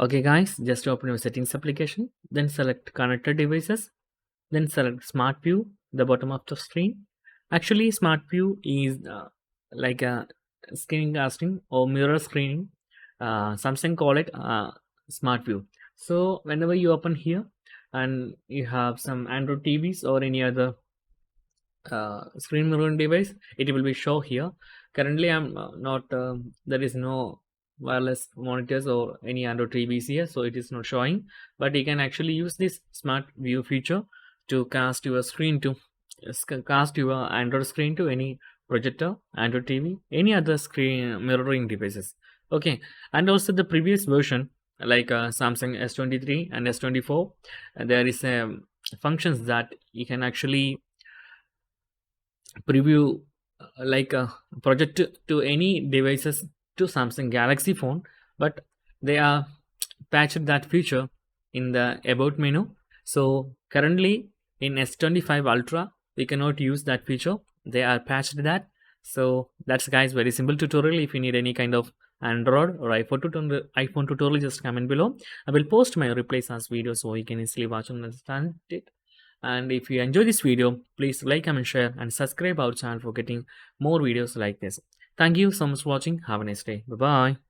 Okay guys, just open your settings application, then select connected devices, then select smart view, the bottom of the screen. Actually smart view is like a screencasting or mirror screening. Samsung call it smart view. So whenever you open here and you have some Android TVs or any other screen mirroring device, it will be show here. Currently I'm not there is no wireless monitors or any Android TVs here, so it is not showing, but you can actually use this smart view feature to cast your screen to cast your Android screen to any projector, Android TV, any other screen mirroring devices. Okay, and also the previous version like Samsung S23 and S24, there is functions that you can actually preview like a project to any devices to Samsung Galaxy phone, but they are patched that feature in the about menu. So currently in S25 Ultra we cannot use that feature. They are patched that. So that's guys very simple tutorial. If you need any kind of Android or iPhone tutorial, just comment below. I will post my replays as video so you can easily watch and understand it. And if you enjoy this video, please like, comment, share and subscribe our channel for getting more videos like this. Thank you so much for watching. Have a nice day. Bye bye.